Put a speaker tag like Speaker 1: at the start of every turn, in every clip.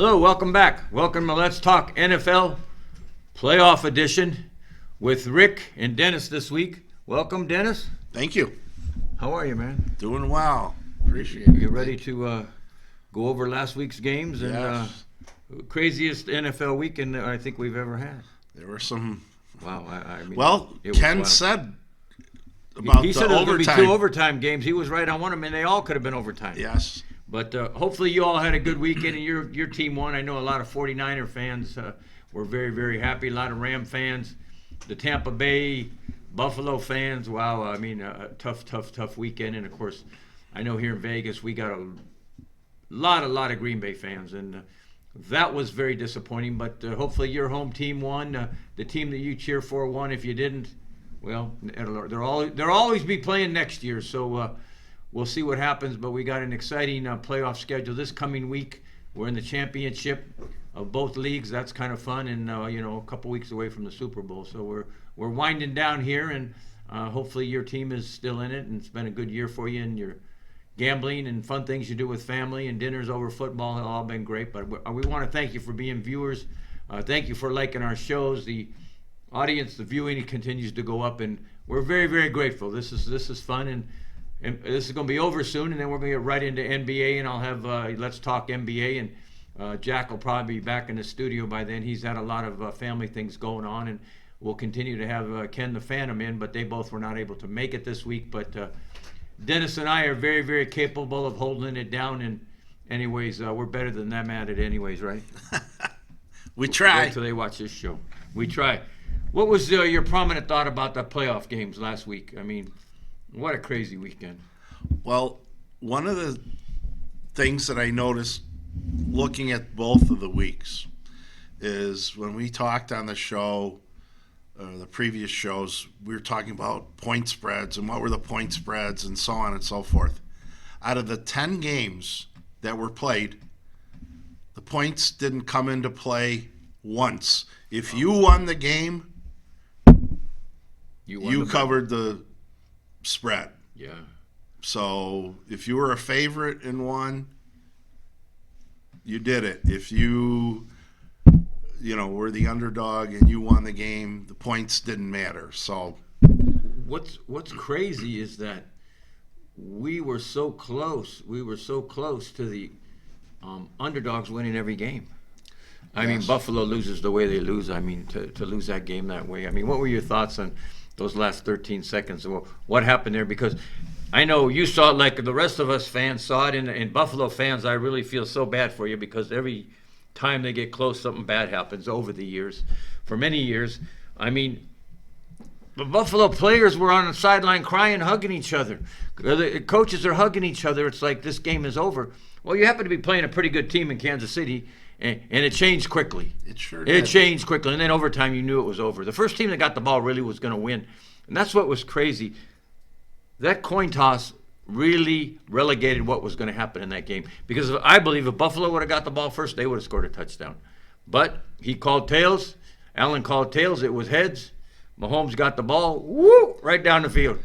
Speaker 1: Hello, welcome back. Welcome to Let's Talk NFL Playoff Edition with Rick and Dennis this week. Welcome, Dennis.
Speaker 2: Thank you.
Speaker 1: How are you, man?
Speaker 2: Doing well. Appreciate it.
Speaker 1: You ready to go over last week's games and
Speaker 2: Yes.
Speaker 1: craziest NFL weekend that I think we've ever had?
Speaker 2: There were some.
Speaker 1: Wow. I mean,
Speaker 2: Well,
Speaker 1: it was
Speaker 2: Ken
Speaker 1: wild.
Speaker 2: said about
Speaker 1: he
Speaker 2: the
Speaker 1: said there was going to be
Speaker 2: overtime.
Speaker 1: 2 overtime games. He was right on one of them, and they all could have been overtime.
Speaker 2: Yes.
Speaker 1: But hopefully you all had a good weekend and your team won. I know a lot of 49er fans were very, very happy. A lot of Ram fans, the Tampa Bay, Buffalo fans. Wow, I mean, a tough weekend. And, of course, I know here in Vegas we got a lot of Green Bay fans. And that was very disappointing. But hopefully your home team won. The team that you cheer for won. If you didn't, well, they'll always be playing next year. So we'll see what happens, but we got an exciting playoff schedule this coming week. We're in the championship of both leagues. That's kind of fun, and a couple weeks away from the Super Bowl. So we're winding down here, and hopefully your team is still in it, and it's been a good year for you, and your gambling and fun things you do with family and dinners over football have all been great. But we want to thank you for being viewers. Thank you for liking our shows. The audience, the viewing continues to go up, and we're very, very grateful. This is fun, and this is going to be over soon, and then we're going to get right into NBA, and I'll have Let's Talk NBA, and Jack will probably be back in the studio by then. He's had a lot of family things going on, and we'll continue to have Ken the Phantom in, but they both were not able to make it this week. But Dennis and I are very, very capable of holding it down, and anyways, we're better than them at it anyways, right?
Speaker 2: We try.
Speaker 1: Wait until they watch this show. We try. What was your prominent thought about the playoff games last week? I mean, what a crazy weekend.
Speaker 2: Well, one of the things that I noticed looking at both of the weeks is when we talked on the show, the previous shows, we were talking about point spreads and what were the point spreads and so on and so forth. Out of the 10 games that were played, the points didn't come into play once. If you won the game, you covered the spread.
Speaker 1: Yeah.
Speaker 2: So if you were a favorite in one, you did it. If you were the underdog and you won the game, the points didn't matter. So
Speaker 1: what's crazy is that we were so close. We were so close to the underdogs winning every game. I mean, Buffalo loses the way they lose. I mean, to lose that game that way. I mean, what were your thoughts on those last 13 seconds? What happened there? Because I know you saw it like the rest of us fans saw it. And Buffalo fans, I really feel so bad for you because every time they get close, something bad happens over the years. For many years, I mean, the Buffalo players were on the sideline crying, hugging each other. The coaches are hugging each other. It's like this game is over. Well, you happen to be playing a pretty good team in Kansas City, and it changed quickly.
Speaker 2: It sure did.
Speaker 1: It changed quickly, and then overtime you knew it was over. The first team that got the ball really was going to win, and that's what was crazy. That coin toss really relegated what was going to happen in that game because I believe if Buffalo would have got the ball first, they would have scored a touchdown. But he called tails. Allen called tails. It was heads. Mahomes got the ball, right down the field.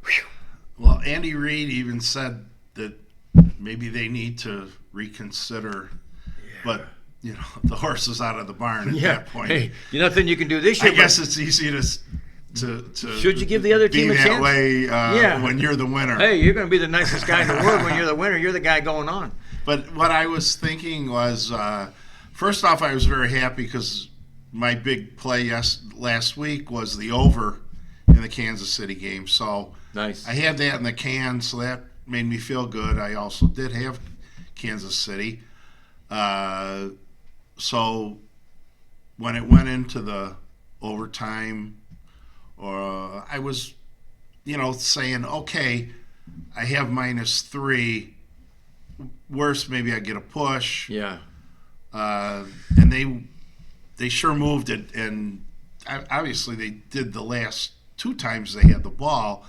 Speaker 2: Whew. Well, Andy Reid even said that maybe they need to reconsider. But, the horse is out of the barn at that point.
Speaker 1: Hey, nothing you can do this year.
Speaker 2: I guess it's easy to
Speaker 1: should you give the other team a chance?
Speaker 2: Be that way when you're the winner.
Speaker 1: Hey, you're going to be the nicest guy in the world when you're the winner. You're the guy going on.
Speaker 2: But what I was thinking was, first off, I was very happy because my big play last week was the over in the Kansas City game. So
Speaker 1: nice.
Speaker 2: I had that in the can, so that made me feel good. I also did have Kansas City. So when it went into the overtime, I was, saying, okay, I have -3. Worst, maybe I get a push.
Speaker 1: Yeah.
Speaker 2: And they sure moved it, and obviously they did the last 2 times they had the ball.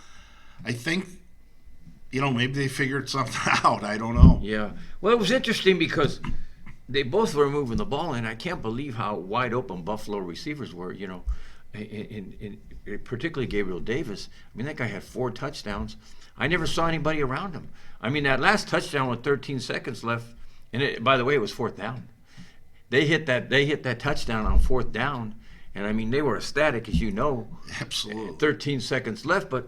Speaker 2: I think, maybe they figured something out. I don't know.
Speaker 1: Yeah. Well, it was interesting because they both were moving the ball, and I can't believe how wide open Buffalo receivers were, in particularly Gabriel Davis. I mean, that guy had 4 touchdowns. I never saw anybody around him. I mean, that last touchdown with 13 seconds left, and by the way, it was 4th down. they hit that touchdown on 4th down, and I mean they were ecstatic, as you know.
Speaker 2: Absolutely.
Speaker 1: 13 seconds left, but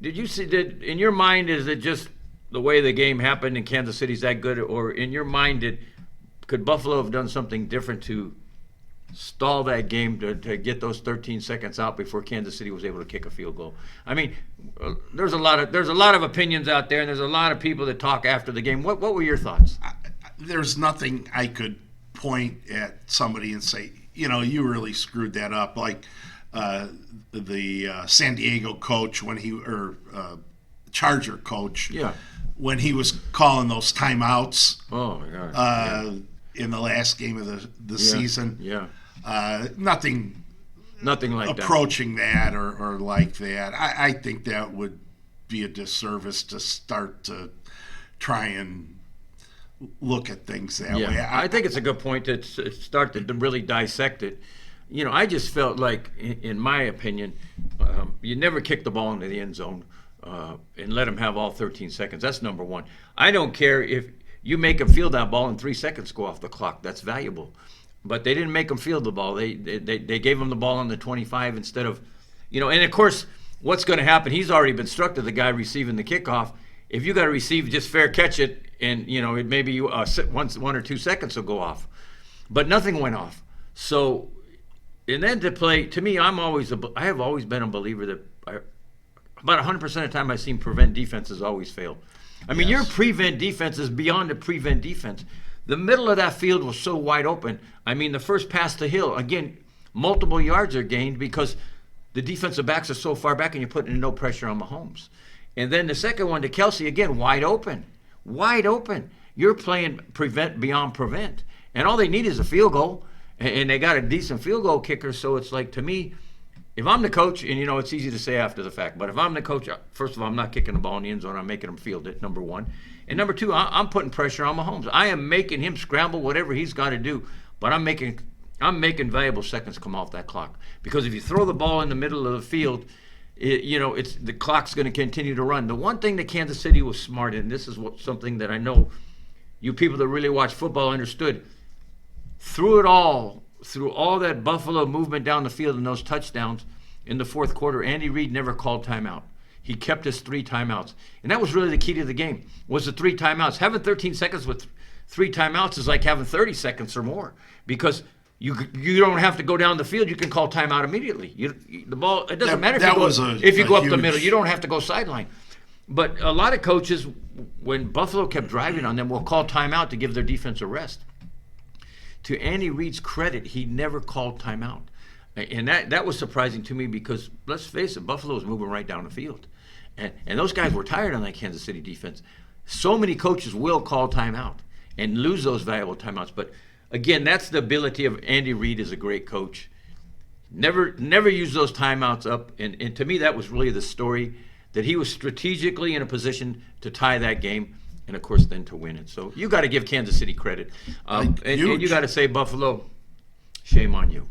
Speaker 1: did you see? In your mind, is it just the way the game happened and Kansas City's that good, or in your mind could Buffalo have done something different to stall that game to get those 13 seconds out before Kansas City was able to kick a field goal? I mean, there's a lot of opinions out there, and there's a lot of people that talk after the game. What were your thoughts?
Speaker 2: There's nothing I could point at somebody and say, you really screwed that up. Like the San Diego coach Charger coach, when he was calling those timeouts.
Speaker 1: Oh my God!
Speaker 2: In the last game of the season.
Speaker 1: Yeah.
Speaker 2: Nothing
Speaker 1: like
Speaker 2: approaching that or like that. I think that would be a disservice to start to try and look at things that way.
Speaker 1: I think it's a good point to start to really dissect it. I just felt like, in my opinion, you never kick the ball into the end zone and let them have all 13 seconds. That's number one. I don't care if you make them field that ball and 3 seconds go off the clock. That's valuable. But they didn't make them field the ball. They gave him the ball on the 25 instead of, and of course, what's going to happen? He's already been instructed, the guy receiving the kickoff. If you got to receive, just fair catch it, and it maybe 1 or 2 seconds will go off, but nothing went off. So, and then to me, I have always been a believer that about 100% of the time I've seen prevent defenses always fail. I mean, your prevent defense is beyond a prevent defense. The middle of that field was so wide open. I mean, the first pass to Hill, again, multiple yards are gained because the defensive backs are so far back and you're putting no pressure on Mahomes. And then the second one to Kelsey, again, wide open. Wide open. You're playing prevent beyond prevent. And all they need is a field goal. And they got a decent field goal kicker. So it's like, to me, if I'm the coach, and it's easy to say after the fact, but if I'm the coach, first of all, I'm not kicking the ball in the end zone. I'm making him field it, number one. And number two, I'm putting pressure on Mahomes. I am making him scramble whatever he's got to do, but I'm making valuable seconds come off that clock. Because if you throw the ball in the middle of the field, the clock's going to continue to run. The one thing that Kansas City was smart in, this is something that I know you people that really watch football understood. Through all that Buffalo movement down the field and those touchdowns in the fourth quarter, Andy Reid never called timeout. He kept his 3 timeouts. And that was really the key to the game, was the 3 timeouts. Having 13 seconds with 3 timeouts is like having 30 seconds or more, because you don't have to go down the field. You can call timeout immediately. The ball, it doesn't matter if you go up the middle. You don't have to go sideline. But a lot of coaches, when Buffalo kept driving on them, will call timeout to give their defense a rest. To Andy Reid's credit, he never called timeout. And that was surprising to me, because let's face it, Buffalo was moving right down the field. And those guys were tired on that Kansas City defense. So many coaches will call timeout and lose those valuable timeouts. But again, that's the ability of Andy Reid as a great coach. Never use those timeouts up. And to me, that was really the story, that he was strategically in a position to tie that game, and of course then to win it. So you got to give Kansas City credit. And you got to say, Buffalo, shame on you.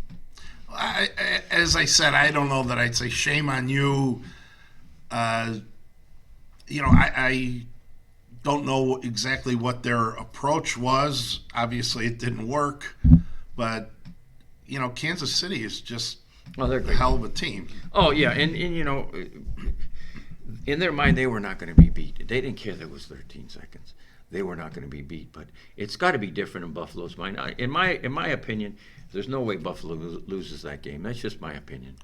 Speaker 2: As I said, I don't know that I'd say shame on you. I don't know exactly what their approach was. Obviously, it didn't work. But, Kansas City is just a hell of a team.
Speaker 1: Oh, yeah. And in their mind, they were not going to be beat. They didn't care there was 13 seconds. They were not going to be beat. But it's got to be different in Buffalo's mind. In my opinion, there's no way Buffalo loses that game. That's just my opinion.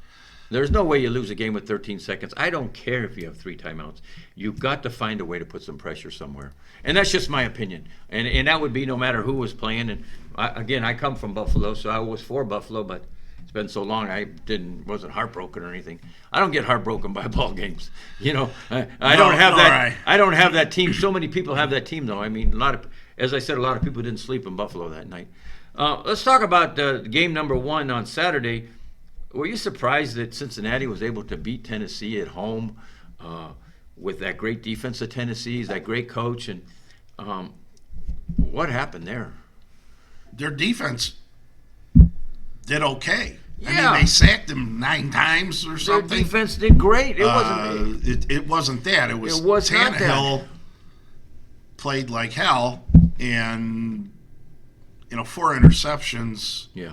Speaker 1: There's no way you lose a game with 13 seconds. I don't care if you have 3 timeouts. You've got to find a way to put some pressure somewhere. And that's just my opinion. And that would be no matter who was playing. And I come from Buffalo, so I was for Buffalo, but it's been so long I wasn't heartbroken or anything. I don't get heartbroken by ball games. I don't have that. Right. I don't have that team. So many people have that team, though. I mean, as I said, a lot of people didn't sleep in Buffalo that night. Let's talk about game number 1 on Saturday. Were you surprised that Cincinnati was able to beat Tennessee at home with that great defense of Tennessee's, that great coach? And what happened there?
Speaker 2: Their defense did okay.
Speaker 1: Yeah.
Speaker 2: I mean, they sacked him 9 times or something.
Speaker 1: Their defense did great. It
Speaker 2: wasn't that. It was Tannehill played like hell, and 4 interceptions,
Speaker 1: Yeah.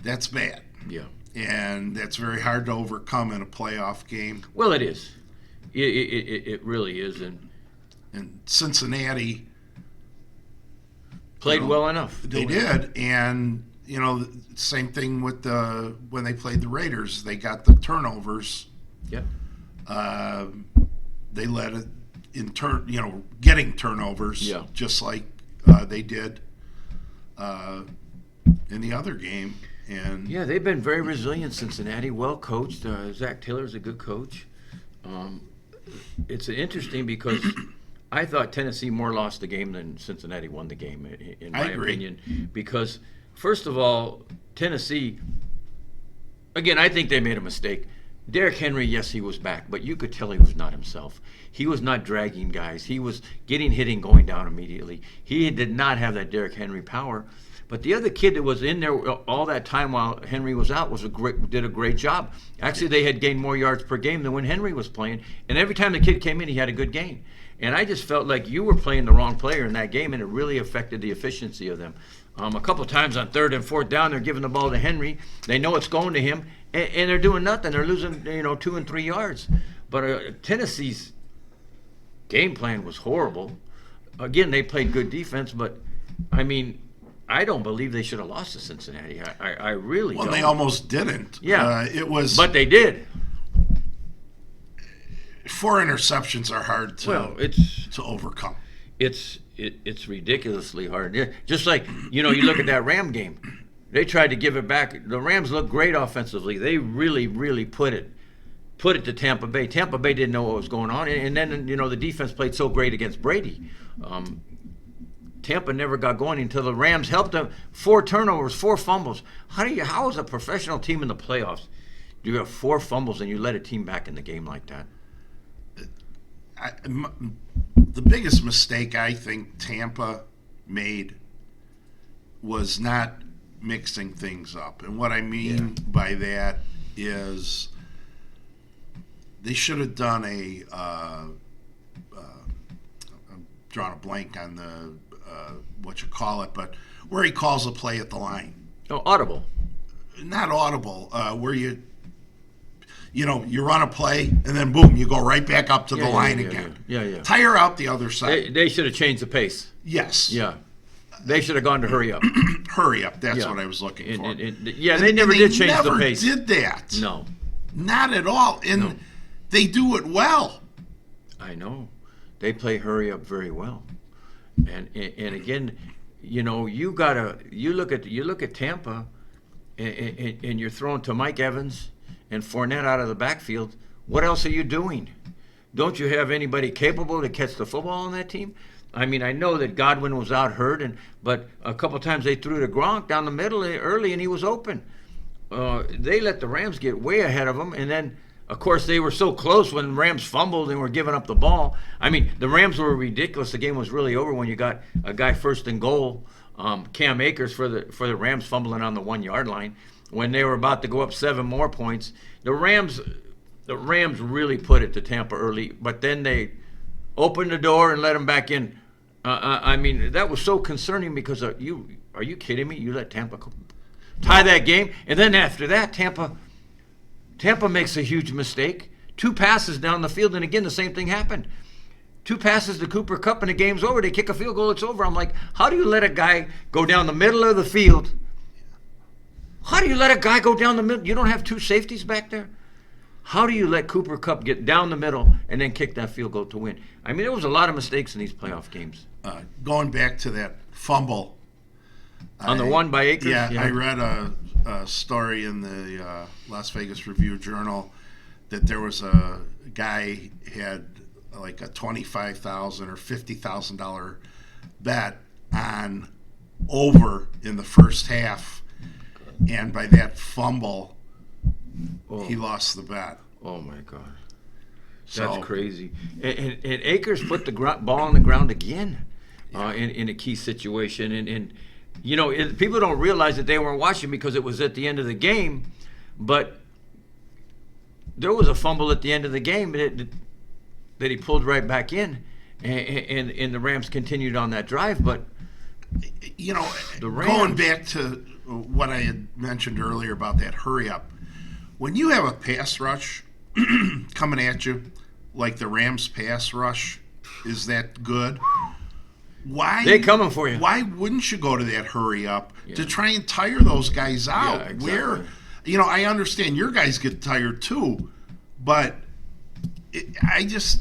Speaker 2: that's bad.
Speaker 1: Yeah.
Speaker 2: And that's very hard to overcome in a playoff game.
Speaker 1: Well, it is. It really is,
Speaker 2: And Cincinnati
Speaker 1: played well enough.
Speaker 2: They did, and same thing with when they played the Raiders. They got the turnovers.
Speaker 1: Yeah.
Speaker 2: They led it in getting turnovers.
Speaker 1: Yeah.
Speaker 2: Just like they did in the other game. And
Speaker 1: yeah, they've been very resilient, Cincinnati. Well coached. Zach Taylor's a good coach. It's interesting because I thought Tennessee more lost the game than Cincinnati won the game, in my opinion. Because, first of all, Tennessee, again, I think they made a mistake. Derrick Henry, yes, he was back, but you could tell he was not himself. He was not dragging guys. He was getting hit and going down immediately. He did not have that Derrick Henry power. But the other kid that was in there all that time while Henry was out did a great job. Actually, they had gained more yards per game than when Henry was playing. And every time the kid came in, he had a good game. And I just felt like you were playing the wrong player in that game, and it really affected the efficiency of them. A couple of times on 3rd and 4th down, they're giving the ball to Henry. They know it's going to him, and they're doing nothing. They're losing, 2 and 3 yards. But Tennessee's game plan was horrible. Again, they played good defense, but I mean, I don't believe they should have lost to Cincinnati. I really don't.
Speaker 2: Well, they almost didn't.
Speaker 1: Yeah.
Speaker 2: It was.
Speaker 1: But they did.
Speaker 2: 4 interceptions are hard to overcome.
Speaker 1: It's ridiculously hard. Yeah, just like, you look at that Ram game. They tried to give it back. The Rams looked great offensively. They really, really put it to Tampa Bay. Tampa Bay didn't know what was going on. And then, the defense played so great against Brady. Tampa never got going until the Rams helped them. 4 turnovers, 4 fumbles. How is a professional team in the playoffs do you have 4 fumbles and you let a team back in the game like that?
Speaker 2: The biggest mistake I think Tampa made was not mixing things up. And what I mean by that is they should have done I'm drawing a blank on the but where he calls a play at the line.
Speaker 1: Oh, audible.
Speaker 2: Not audible, where you run a play and then boom, you go right back up to the line again.
Speaker 1: Yeah.
Speaker 2: Tire out the other side.
Speaker 1: They should have changed the pace.
Speaker 2: Yes.
Speaker 1: Yeah. They should have gone to hurry up.
Speaker 2: Hurry up. That's what I was looking for.
Speaker 1: They never did change the pace.
Speaker 2: They never did that.
Speaker 1: No.
Speaker 2: Not at all. And they do it well.
Speaker 1: I know. They play hurry up very well. And again, you look at Tampa and you're throwing to Mike Evans and Fournette out of the backfield. What else are you doing? Don't you have anybody capable to catch the football on that team? I mean, I know that Godwin was out hurt, but a couple times they threw to Gronk down the middle early, and he was open. They let the Rams get way ahead of them, and then, of course, they were so close when Rams fumbled and were giving up the ball. I mean, the Rams were ridiculous. The game was really over when you got a guy 1st and goal, Cam Akers for the Rams fumbling on the 1-yard line when they were about to go up 7 more points. The Rams really put it to Tampa early, but then they opened the door and let them back in. I mean, that was so concerning because are you kidding me? You let Tampa tie that game, and then after that, Tampa makes a huge mistake. 2 passes down the field, and again, the same thing happened. 2 passes to Cooper Kupp, and the game's over. They kick a field goal, it's over. I'm like, how do you let a guy go down the middle of the field? How do you let a guy go down the middle? You don't have 2 safeties back there? How do you let Cooper Kupp get down the middle and then kick that field goal to win? I mean, there was a lot of mistakes in these playoff games.
Speaker 2: Going back to that fumble.
Speaker 1: On the one by Akers?
Speaker 2: Yeah, I read a story in the Las Vegas Review-Journal that there was a guy had like a $25,000 or $50,000 bet on over in the first half, and by that fumble, he lost the bet.
Speaker 1: Oh my God, that's crazy. And Akers put the ball on the ground again in a key situation, and people don't realize that they weren't watching because it was at the end of the game, but there was a fumble at the end of the game that he pulled right back in, and the Rams continued on that drive. But
Speaker 2: you know,
Speaker 1: The Rams.
Speaker 2: going back to what I had mentioned earlier about that hurry up, when you have a pass rush coming at you, like the Rams pass rush is that good, why
Speaker 1: They coming for you.
Speaker 2: Why wouldn't you go to that hurry up to try and tire those guys out?
Speaker 1: Yeah, exactly.
Speaker 2: Where, you know, I understand your guys get tired too, but that's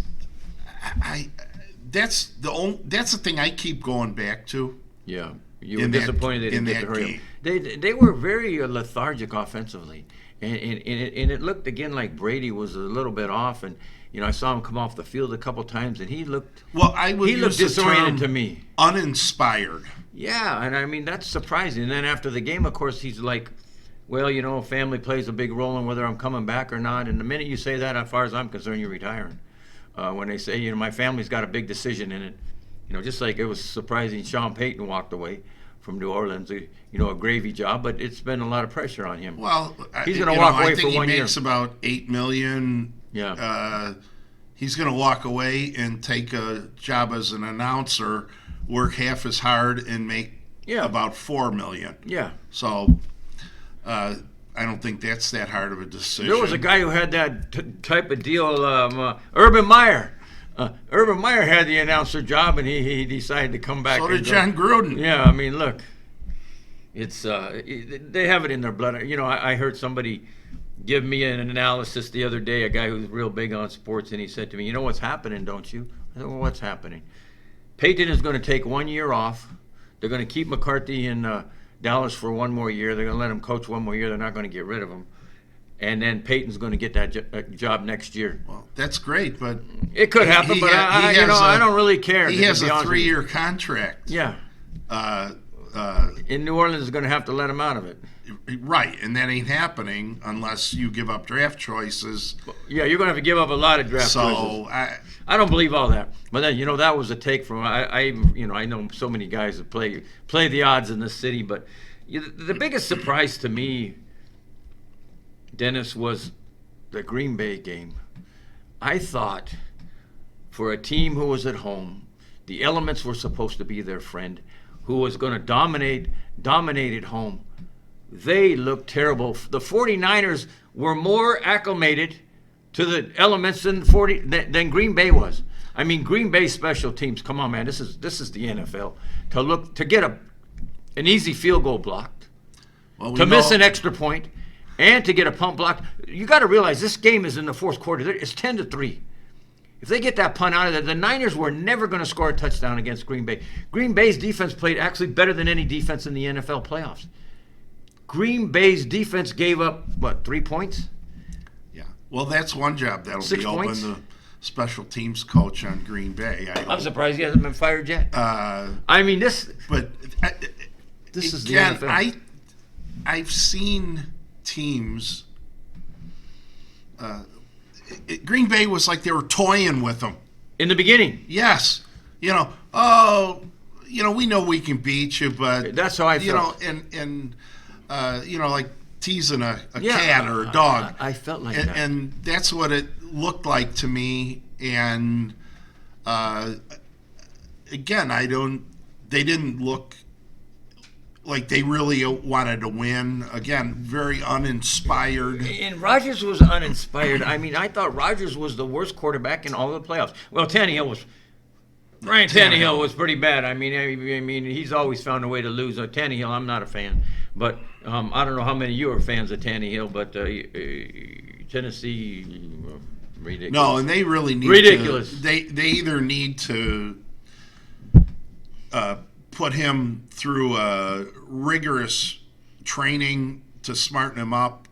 Speaker 2: the thing I keep going back to.
Speaker 1: Yeah, you were
Speaker 2: In that-
Speaker 1: disappointed they didn't
Speaker 2: in
Speaker 1: get the
Speaker 2: that
Speaker 1: hurry up.
Speaker 2: game.
Speaker 1: They were very lethargic offensively, and it looked again like Brady was a little bit off. And you know, I saw him come off the field a couple times, and he looked
Speaker 2: I would
Speaker 1: he looked
Speaker 2: use the
Speaker 1: disoriented
Speaker 2: term
Speaker 1: to me.
Speaker 2: uninspired.
Speaker 1: Yeah, and I mean that's surprising. And then after the game, of course, he's like, "Well, you know, family plays a big role in whether I'm coming back or not." And the minute you say that, as far as I'm concerned, you're retiring. When they say, you know, my family's got a big decision in it, you know, just like it was surprising Sean Payton walked away from New Orleans, you know, a gravy job, but it's been a lot of pressure on him.
Speaker 2: Well,
Speaker 1: He's gonna walk away
Speaker 2: I think
Speaker 1: for 1
Speaker 2: he
Speaker 1: year.
Speaker 2: makes about $8 million.
Speaker 1: Yeah.
Speaker 2: He's going to walk away and take a job as an announcer, work half as hard, and make about $4 million.
Speaker 1: Yeah.
Speaker 2: So I don't think that's that hard of a decision.
Speaker 1: There was a guy who had that type of deal, Urban Meyer. Urban Meyer had the announcer job, and he decided to come back.
Speaker 2: So did
Speaker 1: and go.
Speaker 2: John Gruden.
Speaker 1: Yeah, I mean, look, it's they have it in their blood. You know, I heard somebody give me an analysis the other day, a guy who's real big on sports, and he said to me, "You know what's happening, don't you?" I said, "Well, what's happening?" Peyton is going to take 1 year off. They're going to keep McCarthy in Dallas for 1 more year. They're going to let him coach 1 more year. They're not going to get rid of him. And then Peyton's going to get that job next year.
Speaker 2: Well, that's great, but
Speaker 1: It could happen, but I don't really care.
Speaker 2: He
Speaker 1: to
Speaker 2: has
Speaker 1: be
Speaker 2: a
Speaker 1: honest with you.
Speaker 2: 3-year contract.
Speaker 1: Yeah.
Speaker 2: Uh,
Speaker 1: In New Orleans is going to have to let him out of it.
Speaker 2: Right, and that ain't happening unless you give up draft choices.
Speaker 1: Yeah, you're going to have to give up a lot of draft choices.
Speaker 2: So
Speaker 1: I don't believe all that. But then, you know, that was a take from I know so many guys that play the odds in this city. But the biggest surprise to me, Dennis, was the Green Bay game. I thought for a team who was at home, the elements were supposed to be their friend, who was going to dominate at home. They looked terrible. The 49ers were more acclimated to the elements than Green Bay was. I mean, Green Bay special teams. Come on, man. This is the NFL. To get an easy field goal blocked, miss an extra point, and to get a punt blocked. You got to realize this game is in the fourth quarter. It's 10-3. If they get that punt out of there, the Niners were never going to score a touchdown against Green Bay. Green Bay's defense played actually better than any defense in the NFL playoffs. Green Bay's defense gave up, 3 points?
Speaker 2: Yeah. Well, that's one job that'll
Speaker 1: 6
Speaker 2: be open.
Speaker 1: points?
Speaker 2: The special teams coach on Green Bay.
Speaker 1: I'm surprised he hasn't been fired yet. I mean, this is the
Speaker 2: again,
Speaker 1: NFL.
Speaker 2: I've seen teams. Green Bay was like they were toying with them.
Speaker 1: In the beginning.
Speaker 2: Yes. We know we can beat you, but
Speaker 1: That's how I felt.
Speaker 2: Like teasing a cat or a dog.
Speaker 1: I felt like that.
Speaker 2: And that's what it looked like to me. And again, they didn't look like they really wanted to win. Again, very uninspired.
Speaker 1: And Rodgers was uninspired. I mean, I thought Rodgers was the worst quarterback in all of the playoffs. Well, Ryan Tannehill was pretty bad. I mean, he's always found a way to lose. Tannehill, I'm not a fan, but I don't know how many of you are fans of Tannehill, but Tennessee, ridiculous.
Speaker 2: No, and they really need
Speaker 1: ridiculous.
Speaker 2: They either need to put him through a rigorous training to smarten him up,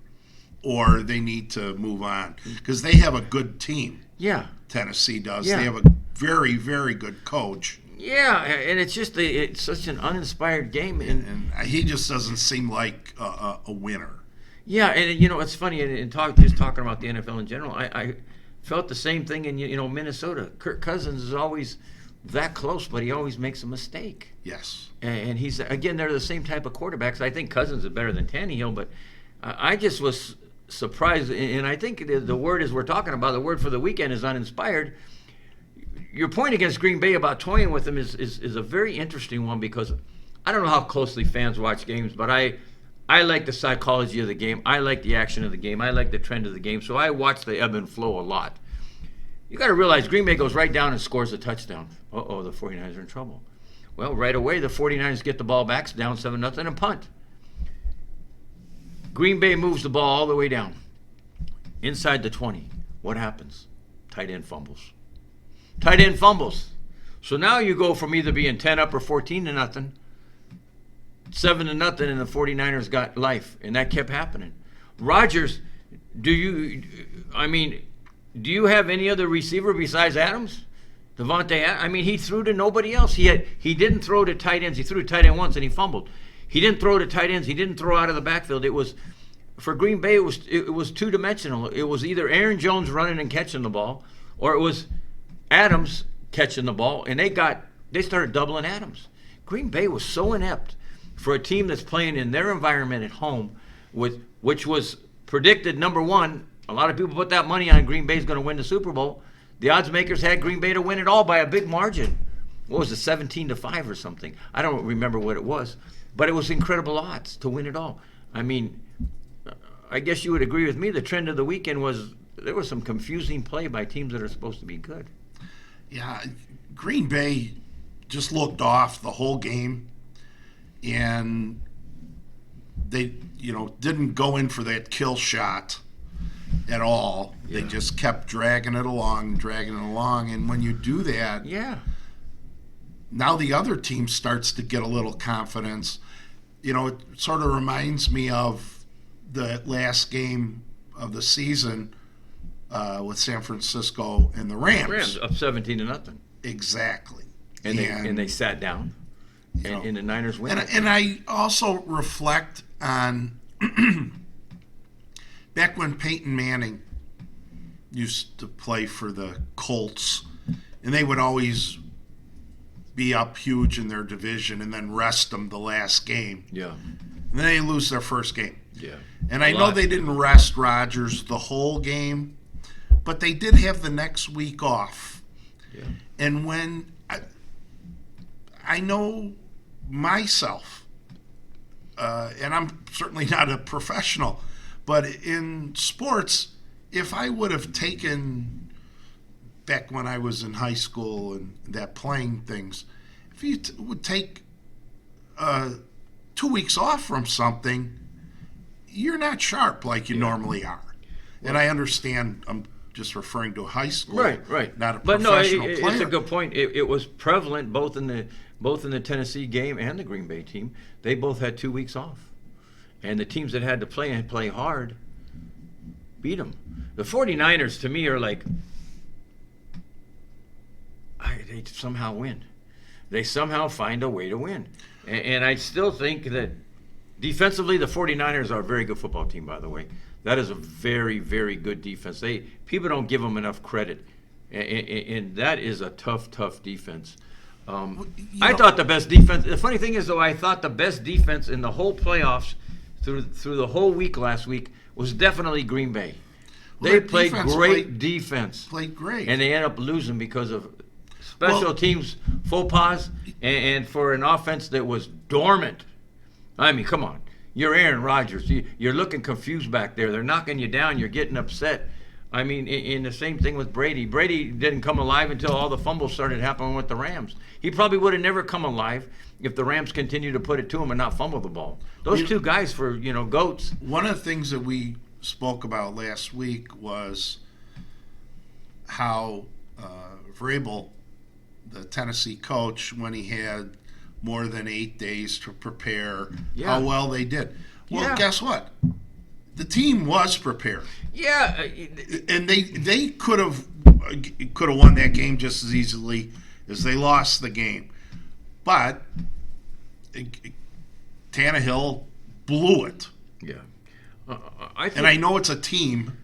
Speaker 2: or they need to move on because they have a good team.
Speaker 1: Yeah,
Speaker 2: Tennessee does.
Speaker 1: Yeah.
Speaker 2: They have a very, very good coach.
Speaker 1: Yeah, and it's just it's such an uninspired game,
Speaker 2: And he just doesn't seem like a winner.
Speaker 1: Yeah, and it's funny. Just talking about the NFL in general, I felt the same thing in Minnesota. Kirk Cousins is always that close, but he always makes a mistake.
Speaker 2: Yes.
Speaker 1: And he's they're the same type of quarterbacks. I think Cousins is better than Tannehill, but I just was surprised. And I think the word we're talking about, the word for the weekend is uninspired. Your point against Green Bay about toying with them is a very interesting one because I don't know how closely fans watch games, but I like the psychology of the game. I like the action of the game. I like the trend of the game. So I watch the ebb and flow a lot. You got to realize Green Bay goes right down and scores a touchdown. Uh-oh, the 49ers are in trouble. Well, right away, the 49ers get the ball back, down 7-0, and punt. Green Bay moves the ball all the way down. Inside the 20. What happens? Tight end fumbles. Tight end fumbles. So now you go from either being 10 up or 14-0, 7-0, and the 49ers got life. And that kept happening. Rodgers, do you have any other receiver besides Adams? He threw to nobody else. He didn't throw to tight ends. He threw to tight end once and he fumbled. He didn't throw to tight ends. He didn't throw out of the backfield. It was for Green Bay. It was two-dimensional. It was either Aaron Jones running and catching the ball, or it was Adams catching the ball. And they started doubling Adams. Green Bay was so inept for a team that's playing in their environment at home, which was predicted number one. A lot of people put that money on Green Bay's going to win the Super Bowl. The odds makers had Green Bay to win it all by a big margin. What was it, 17-5 or something? I don't remember what it was, but it was incredible odds to win it all. I mean, I guess you would agree with me. The trend of the weekend was there was some confusing play by teams that are supposed to be good.
Speaker 2: Yeah, Green Bay just looked off the whole game, and they, didn't go in for that kill shot at all. Yeah. They just kept dragging it along, and when you do that,
Speaker 1: yeah,
Speaker 2: now the other team starts to get a little confidence. It sort of reminds me of the last game of the season with San Francisco and the Rams.
Speaker 1: Rams up 17-0.
Speaker 2: Exactly.
Speaker 1: And they sat down, and the Niners win.
Speaker 2: And I also reflect on back when Peyton Manning used to play for the Colts, and they would always be up huge in their division and then rest them the last game.
Speaker 1: Yeah.
Speaker 2: And then they lose their first game.
Speaker 1: Yeah.
Speaker 2: And I know they didn't rest Rodgers the whole game, but they did have the next week off.
Speaker 1: Yeah.
Speaker 2: And when I know myself, and I'm certainly not a professional, but in sports, if I would have taken, back when I was in high school and that playing things, if you would take 2 weeks off from something, you're not sharp like you normally are. And I understand I'm just referring to a high school,
Speaker 1: right,
Speaker 2: not a professional player.
Speaker 1: It's a good point. It was prevalent both in the Tennessee game and the Green Bay team. They both had 2 weeks off, and the teams that had to play hard beat them. The 49ers, to me, are like they somehow win. They somehow find a way to win, and I still think that defensively, the 49ers are a very good football team, by the way. That is a very, very good defense. People don't give them enough credit, and that is a tough defense. I thought the best defense. The funny thing is, though, I thought the best defense in the whole playoffs through the whole week last week was definitely Green Bay. They played great defense.
Speaker 2: Played great,
Speaker 1: and they ended up losing because of special teams faux pas and for an offense that was dormant. I mean, come on. You're Aaron Rodgers. You're looking confused back there. They're knocking you down. You're getting upset. I mean, in the same thing with Brady. Brady didn't come alive until all the fumbles started happening with the Rams. He probably would have never come alive if the Rams continued to put it to him and not fumble the ball. Those two guys for, GOATs.
Speaker 2: One of the things that we spoke about last week was how Vrabel, the Tennessee coach, when he had more than 8 days to prepare, how well they did. Well, guess what? The team was prepared.
Speaker 1: Yeah,
Speaker 2: and they could have won that game just as easily as they lost the game, but Tannehill blew it.
Speaker 1: Yeah,
Speaker 2: and I know it's a team,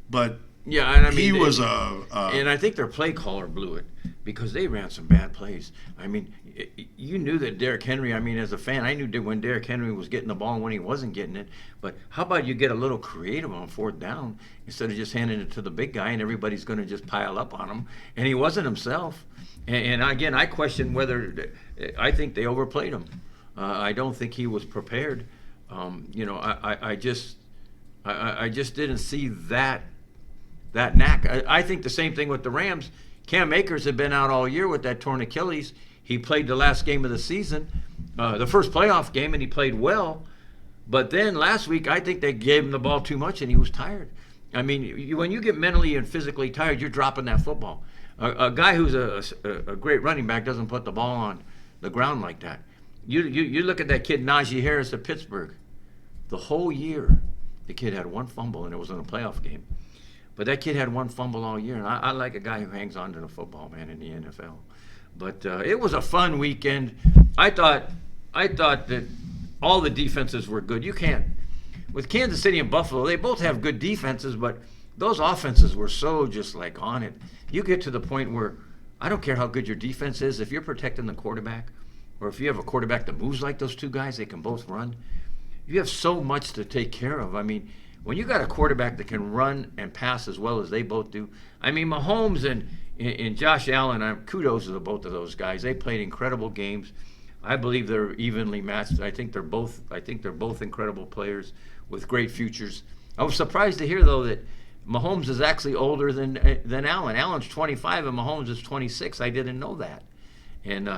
Speaker 2: but
Speaker 1: yeah, and I mean
Speaker 2: he was
Speaker 1: and I think their play caller blew it because they ran some bad plays. I mean, you knew that Derrick Henry, I mean, as a fan, I knew when Derrick Henry was getting the ball and when he wasn't getting it. But how about you get a little creative on fourth down instead of just handing it to the big guy and everybody's going to just pile up on him? And he wasn't himself. And again, I question whether – I think they overplayed him. I don't think he was prepared. I just didn't see that knack. I think the same thing with the Rams. Cam Akers had been out all year with that torn Achilles. He played the last game of the season, the first playoff game, and he played well. But then last week, I think they gave him the ball too much, and he was tired. I mean, when you get mentally and physically tired, you're dropping that football. A guy who's a great running back doesn't put the ball on the ground like that. You look at that kid Najee Harris at Pittsburgh. The whole year, the kid had one fumble, and it was in a playoff game. But that kid had one fumble all year, and I like a guy who hangs on to the football, man, in the NFL. But it was a fun weekend. I thought that all the defenses were good. You can't. With Kansas City and Buffalo, they both have good defenses, but those offenses were so just like on it. You get to the point where I don't care how good your defense is. If you're protecting the quarterback, or if you have a quarterback that moves like those two guys, they can both run. You have so much to take care of. I mean, when you got a quarterback that can run and pass as well as they both do, I mean, Mahomes and Josh Allen, kudos to the both of those guys. They played incredible games. I believe they're evenly matched. I think they're both incredible players with great futures. I was surprised to hear though that Mahomes is actually older than Allen. Allen's 25 and Mahomes is 26. I didn't know that, and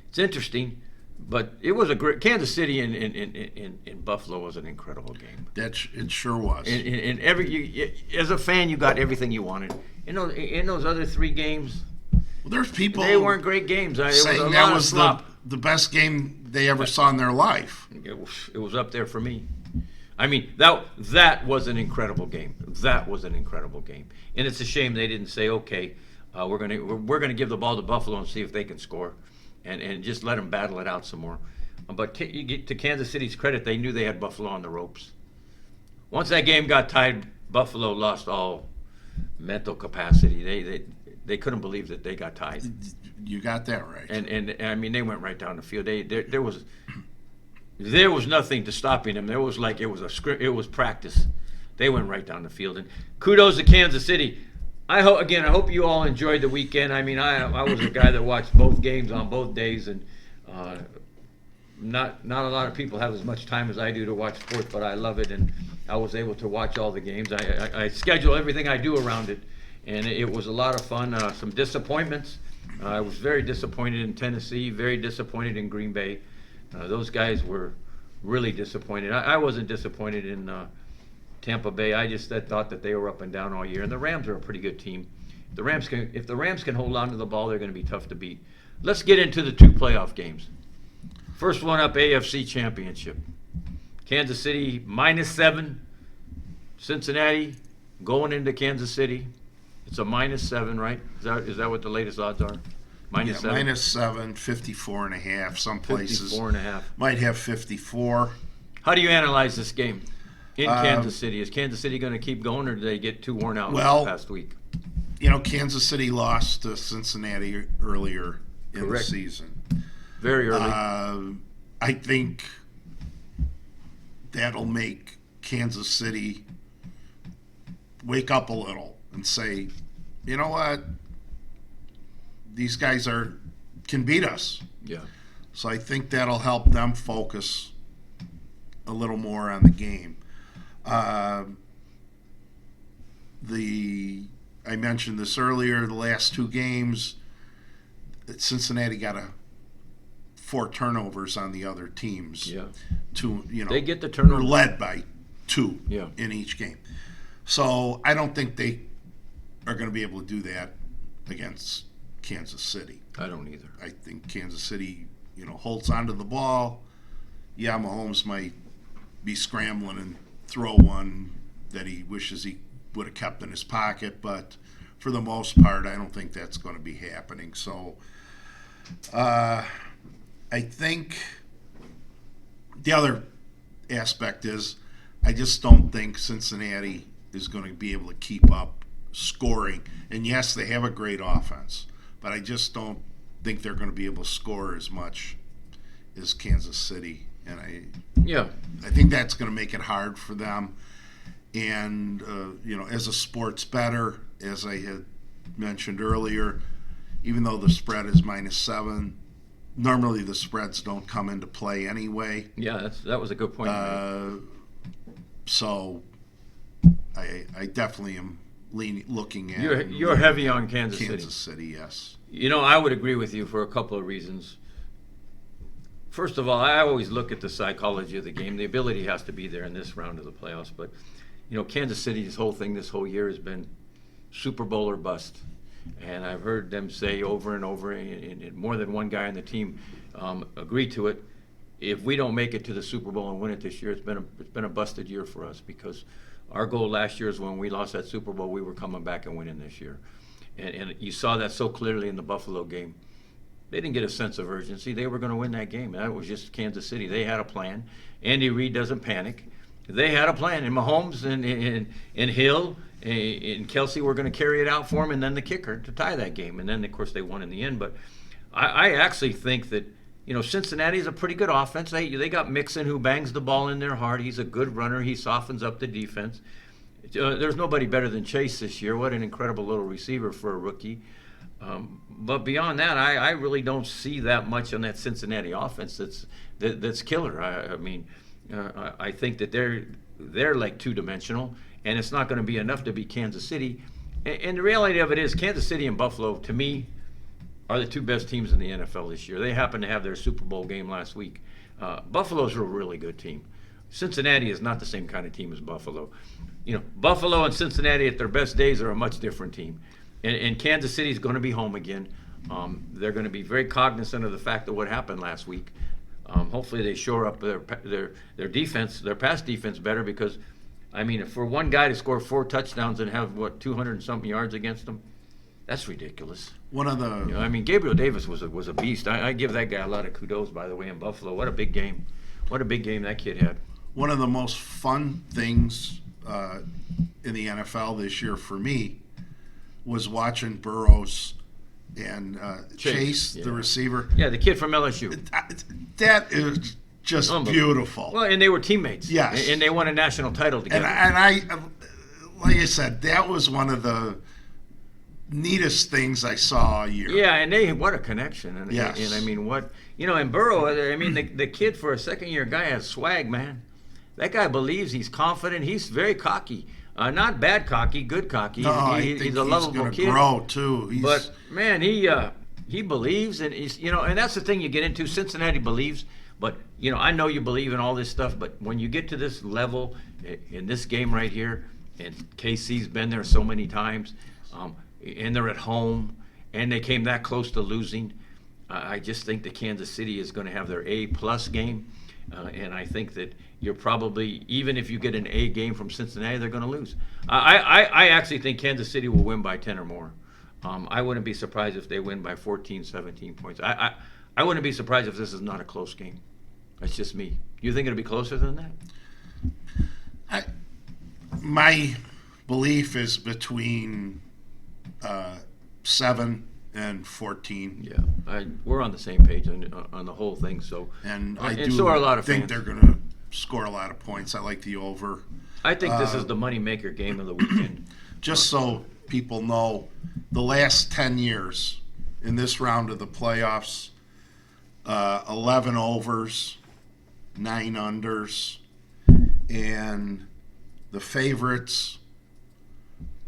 Speaker 1: it's interesting. But it was a great Kansas City in Buffalo was an incredible game.
Speaker 2: It sure was.
Speaker 1: And as a fan, you got everything you wanted. In those other three games,
Speaker 2: well, there's people
Speaker 1: they weren't great games.
Speaker 2: Saying that was the best game they ever saw in their life.
Speaker 1: It was up there for me. I mean, that was an incredible game. That was an incredible game, and it's a shame they didn't say, okay, we're gonna give the ball to Buffalo and see if they can score. And just let them battle it out some more. But you get to Kansas City's credit, they knew they had Buffalo on the ropes. Once that game got tied, Buffalo lost all mental capacity. They couldn't believe that they got tied.
Speaker 2: You got that right.
Speaker 1: And I mean, they went right down the field. There was nothing to stopping them. It was practice. They went right down the field. And kudos to Kansas City. I hope you all enjoyed the weekend. I mean, I was a guy that watched both games on both days, and not a lot of people have as much time as I do to watch sports, but I love it, and I was able to watch all the games. I schedule everything I do around it, and it was a lot of fun. Some disappointments. I was very disappointed in Tennessee, very disappointed in Green Bay. Those guys were really disappointed. I wasn't disappointed in Tampa Bay. I just thought that they were up and down all year, and the Rams are a pretty good team. If the Rams can hold on to the ball, they're going to be tough to beat. Let's get into the two playoff games. First one up, AFC Championship. Kansas City -7. Cincinnati going into Kansas City. It's a -7, right? Is that what the latest odds are? -7.
Speaker 2: -7, 54.5. Some places
Speaker 1: 54.5
Speaker 2: might have 54.
Speaker 1: How do you analyze this game in Kansas City? Is Kansas City going to keep going, or did they get too worn out this past week?
Speaker 2: Kansas City lost to Cincinnati earlier in the season.
Speaker 1: Very early.
Speaker 2: I think that'll make Kansas City wake up a little and say, you know what? These guys can beat us.
Speaker 1: Yeah.
Speaker 2: So I think that'll help them focus a little more on the game. I mentioned this earlier. The last two games, Cincinnati got 4 turnovers on the other teams.
Speaker 1: Yeah.
Speaker 2: They
Speaker 1: get the turnover.
Speaker 2: Led by 2
Speaker 1: Yeah.
Speaker 2: in each game. So I don't think they are going to be able to do that against Kansas City.
Speaker 1: I don't either.
Speaker 2: I think Kansas City, holds onto the ball. Yeah, Mahomes might be scrambling and throw one that he wishes he would have kept in his pocket, but for the most part, I don't think that's going to be happening. So I think the other aspect is I just don't think Cincinnati is going to be able to keep up scoring. And yes, they have a great offense, but I just don't think they're going to be able to score as much as Kansas City. And I think that's going to make it hard for them. And, as a sports bettor, as I had mentioned earlier, even though the spread is -7, normally the spreads don't come into play anyway.
Speaker 1: Yeah, that was a good point.
Speaker 2: So I definitely am looking at.
Speaker 1: You're heavy on Kansas City.
Speaker 2: Kansas City, yes.
Speaker 1: I would agree with you for a couple of reasons. First of all, I always look at the psychology of the game. The ability has to be there in this round of the playoffs. But, Kansas City's whole thing this whole year has been Super Bowl or bust. And I've heard them say over and over, and more than one guy on the team agree to it. If we don't make it to the Super Bowl and win it this year, it's been a busted year for us, because our goal last year is when we lost that Super Bowl, we were coming back and winning this year. And you saw that so clearly in the Buffalo game. They didn't get a sense of urgency. They were going to win that game. That was just Kansas City. They had a plan. Andy Reid doesn't panic. They had a plan. And Mahomes and Hill and Kelsey were going to carry it out for him, and then the kicker to tie that game. And then, of course, they won in the end. But I actually think that, Cincinnati's a pretty good offense. They got Mixon, who bangs the ball in there hard. He's a good runner. He softens up the defense. There's nobody better than Chase this year. What an incredible little receiver for a rookie. But beyond that, I really don't see that much on that Cincinnati offense that's killer. I think that they're like two-dimensional, and it's not going to be enough to beat Kansas City. And the reality of it is, Kansas City and Buffalo, to me, are the two best teams in the NFL this year. They happen to have their Super Bowl game last week. Buffalo's a really good team. Cincinnati is not the same kind of team as Buffalo. Buffalo and Cincinnati at their best days are a much different team. And Kansas City is going to be home again. They're going to be very cognizant of the fact of what happened last week. Hopefully they shore up their defense, their pass defense better, because, for one guy to score 4 touchdowns and have, 200 and something yards against them, that's ridiculous.
Speaker 2: One of the
Speaker 1: Gabriel Davis was a beast. I give that guy a lot of kudos, by the way, in Buffalo. What a big game. What a big game that kid had.
Speaker 2: One of the most fun things in the NFL this year for me was watching Burrows and Chase,
Speaker 1: yeah.
Speaker 2: the receiver.
Speaker 1: Yeah, the kid from LSU.
Speaker 2: That is just beautiful.
Speaker 1: Well, and they were teammates.
Speaker 2: Yes.
Speaker 1: And they won a national title together.
Speaker 2: And I, like I said, that was one of the neatest things I saw all year.
Speaker 1: Yeah, and what a connection. And,
Speaker 2: yes.
Speaker 1: And Burrow, the kid, for a second-year guy, has swag, man. That guy believes, he's confident, he's very cocky. Not bad cocky, good cocky.
Speaker 2: No,
Speaker 1: he's a lovable kid.
Speaker 2: He's going to grow too.
Speaker 1: But man, he believes, and he's and that's the thing you get into. Cincinnati believes, but I know you believe in all this stuff, but when you get to this level in this game right here, and KC's been there so many times, and they're at home, and they came that close to losing. I just think that Kansas City is going to have their A+ game, and I think that you're probably, even if you get an A game from Cincinnati, they're going to lose. I actually think Kansas City will win by 10 or more. I wouldn't be surprised if they win by 14, 17 points. I wouldn't be surprised if this is not a close game. That's just me. You think it'll be closer than that?
Speaker 2: My belief is between 7 and 14.
Speaker 1: Yeah, we're on the same page on the whole thing. So,
Speaker 2: and
Speaker 1: so are a lot of
Speaker 2: think
Speaker 1: fans.
Speaker 2: They're going to score a lot of points. I like the over.
Speaker 1: I think this is the moneymaker game of the weekend.
Speaker 2: Just so people know, the last 10 years in this round of the playoffs, 11 overs, 9 unders, and the favorites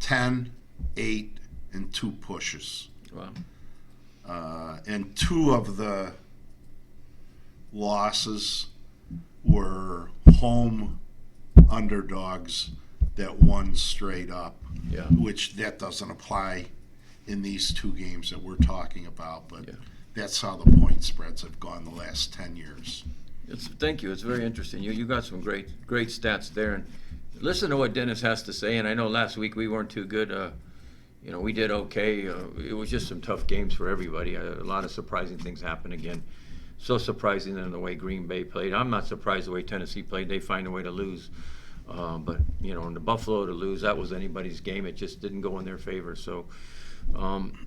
Speaker 2: 10, 8, and 2 pushes.
Speaker 1: Wow.
Speaker 2: And 2 of the losses were home underdogs that won straight up, which that doesn't apply in these 2 games that we're talking about, but that's how the point spreads have gone the last 10 years.
Speaker 1: Thank you. It's very interesting. You got some great stats there, and listen to what Dennis has to say. And I know last week we weren't too good. We did okay. It was just some tough games for everybody. A lot of surprising things happened again. So surprising in the way Green Bay played. I'm not surprised the way Tennessee played. They find a way to lose. But in the Buffalo to lose, that was anybody's game. It just didn't go in their favor. So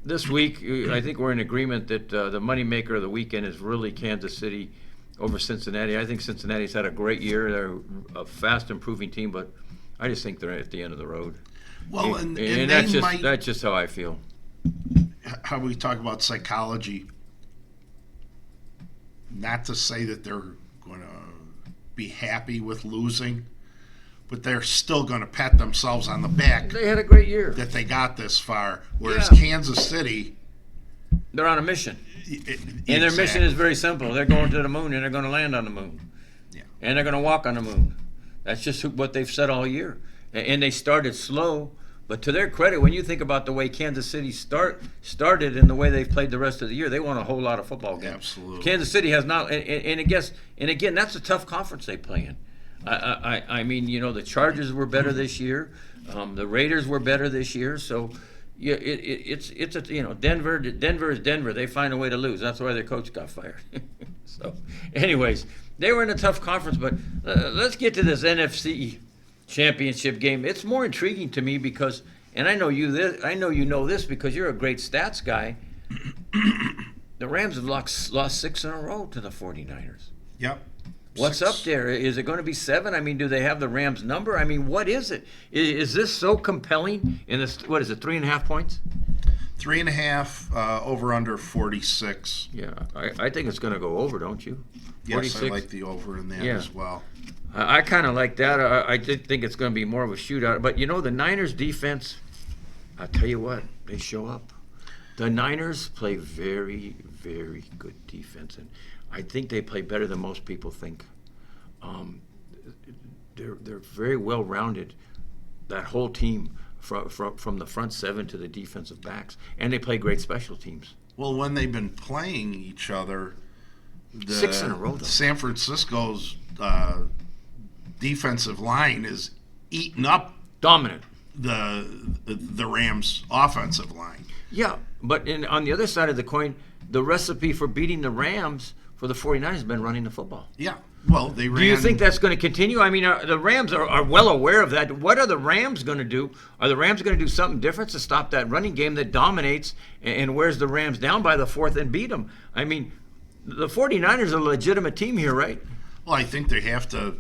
Speaker 1: this week, I think we're in agreement that the moneymaker of the weekend is really Kansas City over Cincinnati. I think Cincinnati's had a great year. They're a fast improving team, but I just think they're at the end of the road.
Speaker 2: Well,
Speaker 1: and that's just how I feel.
Speaker 2: How we talk about psychology. not to say that they're going to be happy with losing, but they're still going to pat themselves on the back
Speaker 1: They had a great year.
Speaker 2: that they got this far. Whereas
Speaker 1: Yeah.
Speaker 2: Kansas City,
Speaker 1: They're on a mission. And their mission is very simple. They're going to the moon, and they're going to land on the moon.
Speaker 2: Yeah.
Speaker 1: And they're going to walk on the moon. That's just what they've said all year. And they started slow, but to their credit, when you think about the way Kansas City started and the way they've played the rest of the year, they won a whole lot of football games.
Speaker 2: Absolutely.
Speaker 1: Kansas City has not, and again, that's a tough conference they play in. I mean, the Chargers were better this year. The Raiders were better this year. So, yeah, it's Denver is Denver. They find a way to lose. That's why their coach got fired. So, anyways, they were in a tough conference. But let's get to this NFC Championship game. It's more intriguing to me because, and I know you know this because you're a great stats guy. The Rams have lost 6 in a row to the 49ers.
Speaker 2: Yep.
Speaker 1: What's
Speaker 2: 6.
Speaker 1: up there? Is it going to be 7? I mean, do they have the Rams number? I mean, what is it? Is this so compelling? In this, what is it? 3.5 points?
Speaker 2: 3.5 over under 46.
Speaker 1: Yeah, I think it's going to go over, don't you?
Speaker 2: Yes,
Speaker 1: 46?
Speaker 2: I like the over in that as well.
Speaker 1: I kind of like that. I did think it's going to be more of a shootout. But, the Niners defense, I'll tell you what, they show up. The Niners play very, very good defense. And I think they play better than most people think. They're very well-rounded, that whole team, from the front 7 to the defensive backs. And they play great special teams.
Speaker 2: Well, when they've been playing each other,
Speaker 1: 6 in a row, though.
Speaker 2: San Francisco's defensive line is eating up
Speaker 1: Dominant.
Speaker 2: the Rams' offensive line.
Speaker 1: Yeah, but on the other side of the coin, the recipe for beating the Rams for the 49ers has been running the football.
Speaker 2: Yeah. Well, they ran.
Speaker 1: Do you think that's going to continue? I mean, the Rams are well aware of that. What are the Rams going to do? Are the Rams going to do something different to stop that running game that dominates and wears the Rams down by the 4th and beat them? I mean, the 49ers are a legitimate team here, right?
Speaker 2: Well, I think they have to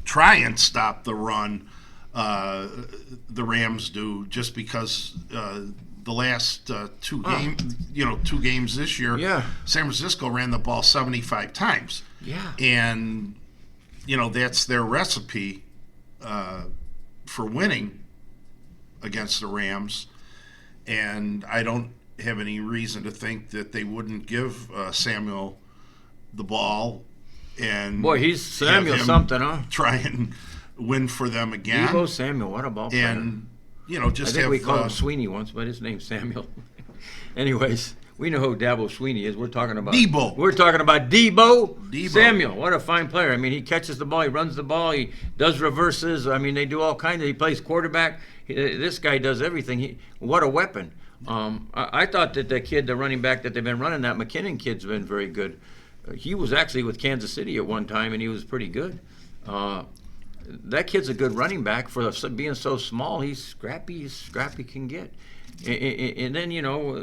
Speaker 2: try and stop the run. The Rams do, just because the last two games this year, San Francisco ran the ball 75 times.
Speaker 1: Yeah.
Speaker 2: And, that's their recipe for winning against the Rams. And I don't have any reason to think that they wouldn't give Samuel the ball. And
Speaker 1: boy, he's Samuel something, huh?
Speaker 2: Try and win for them again.
Speaker 1: Deebo Samuel, what a ball player.
Speaker 2: And, just
Speaker 1: I think
Speaker 2: have,
Speaker 1: we called him Sweeney once, but his name's Samuel. Anyways, we know who Dabo Sweeney is. We're talking about
Speaker 2: Deebo.
Speaker 1: We're talking about Deebo Samuel. What a fine player. I mean, he catches the ball, he runs the ball, he does reverses. I mean, they do all kinds of. He plays quarterback. This guy does everything. What a weapon. I thought that the running back that they've been running, that McKinnon kid's been very good. He was actually with Kansas City at one time, and he was pretty good. That kid's a good running back for being so small. He's scrappy as scrappy can get. And then,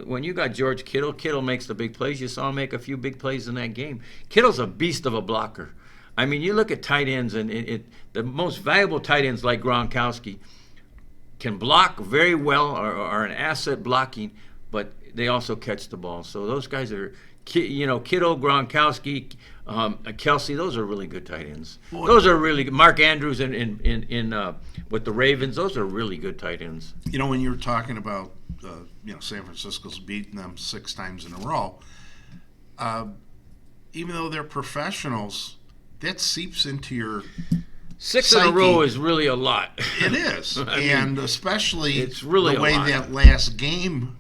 Speaker 1: when you got George Kittle, Kittle makes the big plays. You saw him make a few big plays in that game. Kittle's a beast of a blocker. I mean, you look at tight ends, and the most valuable tight ends like Gronkowski can block very well, are an asset blocking, but they also catch the ball. So those guys are, Kittle, Gronkowski, Kelsey, those are really good tight ends. Boy. Those are really good. Mark Andrews in with the Ravens, those are really good tight ends.
Speaker 2: When you were talking about San Francisco's beating them 6 times in a row, even though they're professionals, that seeps into your
Speaker 1: 6
Speaker 2: psyche.
Speaker 1: In a row is really a lot.
Speaker 2: It is, and especially
Speaker 1: it's really
Speaker 2: the way
Speaker 1: lot.
Speaker 2: That last game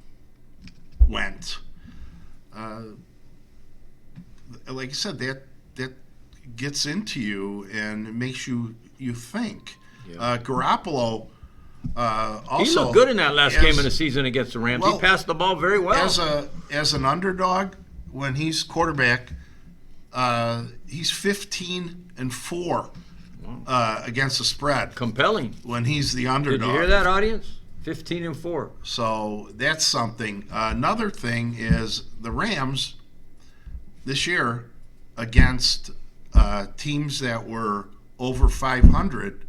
Speaker 2: went. Like I said, that gets into you and it makes you think. Yeah. Garoppolo also,
Speaker 1: he looked good in that last game of the season against the Rams. He passed the ball very well.
Speaker 2: As an underdog, when he's quarterback, he's 15-4 against the spread.
Speaker 1: Compelling.
Speaker 2: When he's the underdog.
Speaker 1: Did you hear that, audience? 15-4.
Speaker 2: So that's something. Another thing is the Rams this year against teams that were over 500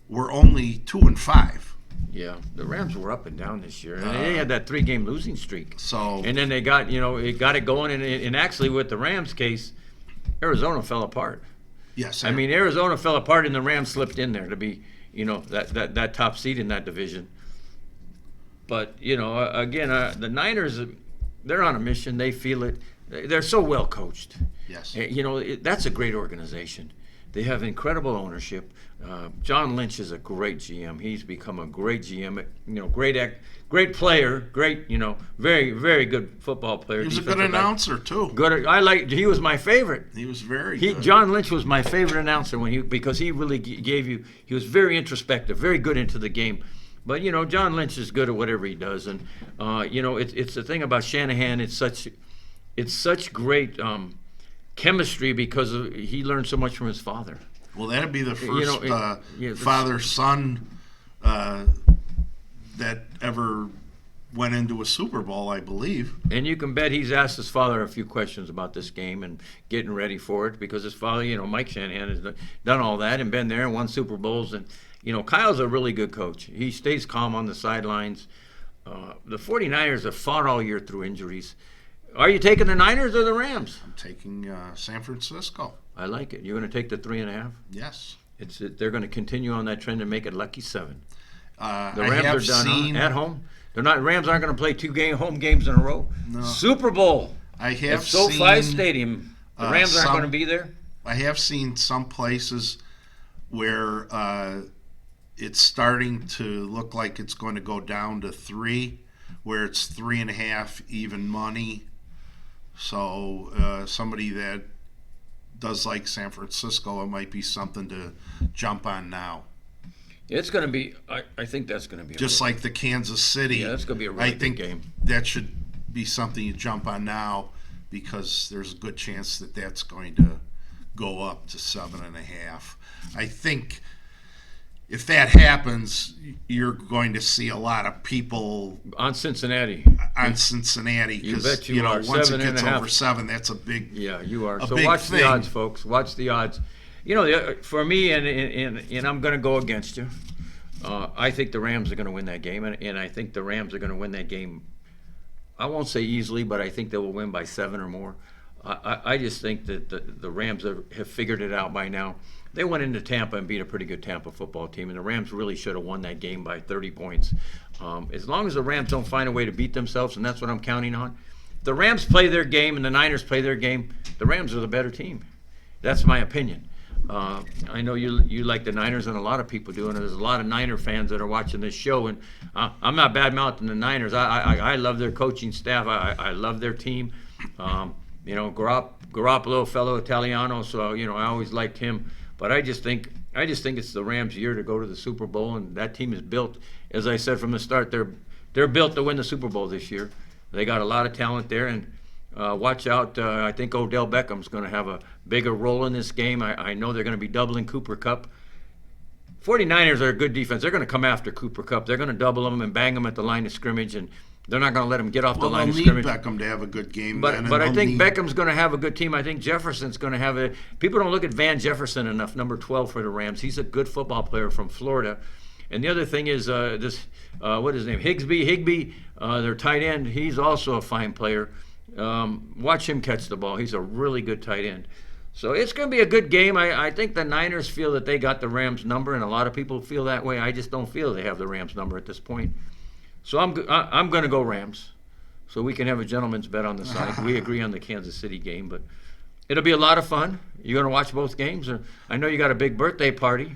Speaker 2: were only 2-5.
Speaker 1: Yeah, the Rams were up and down this year, and they had that 3-game losing streak.
Speaker 2: So
Speaker 1: And then they got, it got it going, and actually with the Rams case, Arizona fell apart.
Speaker 2: yes,
Speaker 1: I mean, Arizona fell apart, and the Rams slipped in there to be, that top seed in that division. But again, the Niners, they're on a mission. They feel it. They're so well coached.
Speaker 2: yes,
Speaker 1: That's a great organization. They have incredible ownership. John Lynch is a great GM. He's become a great GM. Great player. Great, very, very good football player.
Speaker 2: he was a good
Speaker 1: defensive back.
Speaker 2: announcer too.
Speaker 1: Good. He was my favorite.
Speaker 2: He was very good.
Speaker 1: John Lynch was my favorite announcer because he really gave you. He was very introspective, very good into the game. But John Lynch is good at whatever he does, and it's the thing about Shanahan. It's such great chemistry because he learned so much from his father.
Speaker 2: Well, that'd be the first father-son that ever went into a Super Bowl, I believe.
Speaker 1: And you can bet he's asked his father a few questions about this game and getting ready for it because his father, Mike Shanahan, has done all that and been there and won Super Bowls. And, Kyle's a really good coach. He stays calm on the sidelines. The 49ers have fought all year through injuries. Are you taking the Niners or the Rams?
Speaker 2: I'm taking San Francisco.
Speaker 1: I like it. You're going to take the 3.5?
Speaker 2: Yes.
Speaker 1: They're going to continue on that trend and make it lucky 7. The
Speaker 2: I
Speaker 1: Rams are done at home. Rams aren't going to play 2 home games in a row.
Speaker 2: No.
Speaker 1: Super Bowl.
Speaker 2: I have
Speaker 1: at SoFi Stadium. The Rams aren't going to be there.
Speaker 2: I have seen some places where it's starting to look like it's going to go down to 3, where it's 3.5 even money. So somebody that does like San Francisco, it might be something to jump on now.
Speaker 1: It's going to be. I think that's going to be
Speaker 2: just like the Kansas City.
Speaker 1: Yeah, that's going to be a really good game.
Speaker 2: That should be something you jump on now because there's a good chance that that's going to go up to 7.5. I think if that happens, you're going to see a lot of people
Speaker 1: on Cincinnati.
Speaker 2: Because
Speaker 1: bet you are.
Speaker 2: Once it
Speaker 1: 7.5.
Speaker 2: gets over 7, that's a big.
Speaker 1: Yeah, you are.
Speaker 2: So
Speaker 1: watch the odds, folks. Watch the odds. For me, and I'm going to go against you. I think the Rams are going to win that game, and I think the Rams are going to win that game. I won't say easily, but I think they will win by 7 or more. I just think that the Rams have figured it out by now. They went into Tampa and beat a pretty good Tampa football team, and the Rams really should have won that game by 30 points. As long as the Rams don't find a way to beat themselves, and that's what I'm counting on, the Rams play their game and the Niners play their game, the Rams are the better team. That's my opinion. I know you like the Niners, and a lot of people do, and there's a lot of Niner fans that are watching this show, and I'm not bad-mouthing the Niners. I love their coaching staff. I love their team. Garoppolo, fellow Italiano, so I always liked him. But I just think it's the Rams' year to go to the Super Bowl, and that team is built. As I said from the start, they're built to win the Super Bowl this year. They got a lot of talent there, and watch out. I think Odell Beckham's going to have a bigger role in this game. I know they're going to be doubling Cooper Kupp. 49ers are a good defense. They're going to come after Cooper Kupp. They're going to double him and bang him at the line of scrimmage, and they're not going to let him get off the line of scrimmage.
Speaker 2: They'll need Beckham to have a good game.
Speaker 1: But I think Beckham's going to have a good team. I think Jefferson's going to have a – people don't look at Van Jefferson enough, number 12 for the Rams. He's a good football player from Florida. And the other thing is what is his name? Higbee, their tight end. He's also a fine player. Watch him catch the ball. He's a really good tight end. So it's going to be a good game. I think the Niners feel that they got the Rams number, and a lot of people feel that way. I just don't feel they have the Rams number at this point. So I'm going to go Rams, so we can have a gentleman's bet on the side. We agree on the Kansas City game, but it'll be a lot of fun. You going to watch both games? I know you got a big birthday party.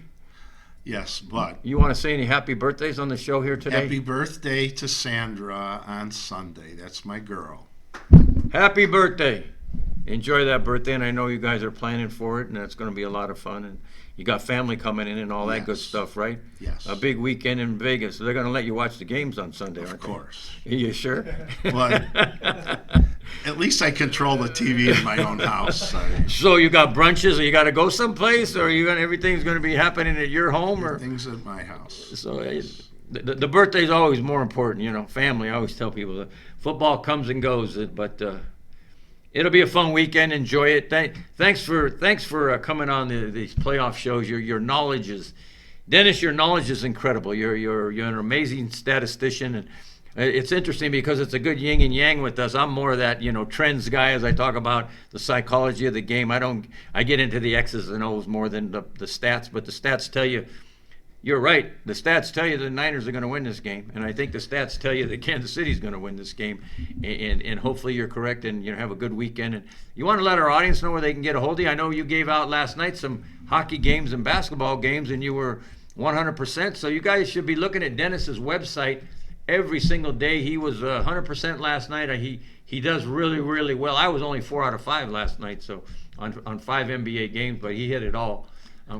Speaker 2: Yes, but
Speaker 1: you want to say any happy birthdays on the show here today?
Speaker 2: Happy birthday to Sandra on Sunday. That's my girl.
Speaker 1: Happy birthday. Enjoy that birthday, and I know you guys are planning for it, and it's going to be a lot of fun. And you got family coming in and all that good stuff, right?
Speaker 2: Yes.
Speaker 1: A big weekend in Vegas. So they're going to let you watch the games on Sunday, aren't they?
Speaker 2: Of course.
Speaker 1: Are you sure?
Speaker 2: But at least I control the TV in my own house.
Speaker 1: So you got brunches, or you got to go someplace, or everything's going to be happening at your home, or
Speaker 2: things at my house.
Speaker 1: So the birthday's always more important, Family. I always tell people that football comes and goes, but it'll be a fun weekend. Enjoy it. Thanks for coming on these playoff shows. Your knowledge is Dennis, your knowledge is incredible. You're an amazing statistician, and it's interesting because it's a good yin and yang with us. I'm more of that, trends guy as I talk about the psychology of the game. I get into the X's and O's more than the stats, but the stats tell you, you're right. The stats tell you the Niners are going to win this game, and I think the stats tell you that Kansas City's going to win this game, and hopefully you're correct, and have a good weekend. And you want to let our audience know where they can get a hold of you. I know you gave out last night some hockey games and basketball games, and you were 100%. So you guys should be looking at Dennis's website every single day. He was 100% last night. He does really, really well. I was only 4 out of 5 last night, so on 5 NBA games, but he hit it all.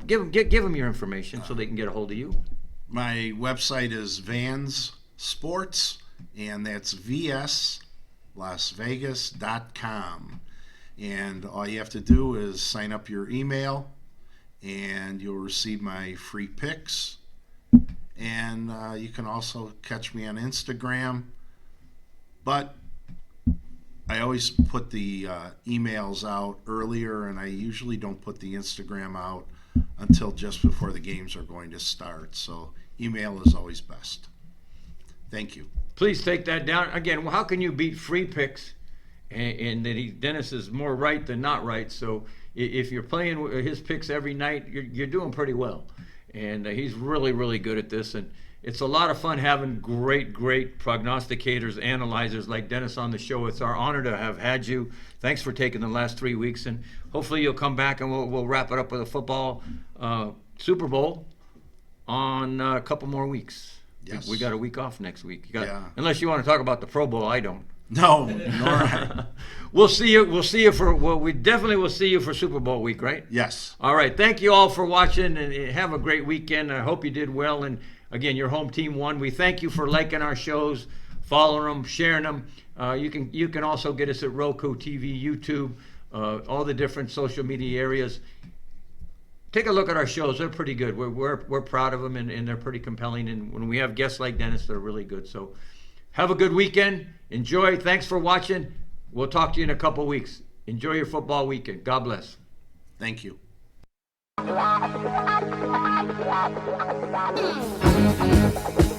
Speaker 1: Give them your information so they can get a hold of you.
Speaker 2: My website is Vans Sports, and that's vslasvegas.com. And all you have to do is sign up your email, and you'll receive my free picks. And you can also catch me on Instagram. But I always put the emails out earlier, and I usually don't put the Instagram out until just before the games are going to start. So email is always best. Thank you.
Speaker 1: Please take that down. Again, how can you beat free picks? And that Dennis is more right than not right. So if you're playing his picks every night, you're doing pretty well. And he's really, really good at this. And it's a lot of fun having great prognosticators, analyzers like Dennis on the show. It's our honor to have had you. Thanks for taking the last 3 weeks, and hopefully you'll come back and we'll wrap it up with a football Super Bowl on a couple more weeks.
Speaker 2: Yes.
Speaker 1: We got a week off next week.
Speaker 2: Yeah.
Speaker 1: Unless you want to talk about the Pro Bowl, I don't.
Speaker 2: No, nor I.
Speaker 1: We'll see you we definitely will see you for Super Bowl week, right?
Speaker 2: Yes.
Speaker 1: All right. Thank you all for watching, and have a great weekend. I hope you did well, and again, your home team won. We thank you for liking our shows, following them, sharing them. You can also get us at Roku TV, YouTube, all the different social media areas. Take a look at our shows. They're pretty good. We're proud of them, and they're pretty compelling. And when we have guests like Dennis, they're really good. So have a good weekend. Enjoy. Thanks for watching. We'll talk to you in a couple weeks. Enjoy your football weekend. God bless.
Speaker 2: Thank you.
Speaker 3: Thank you.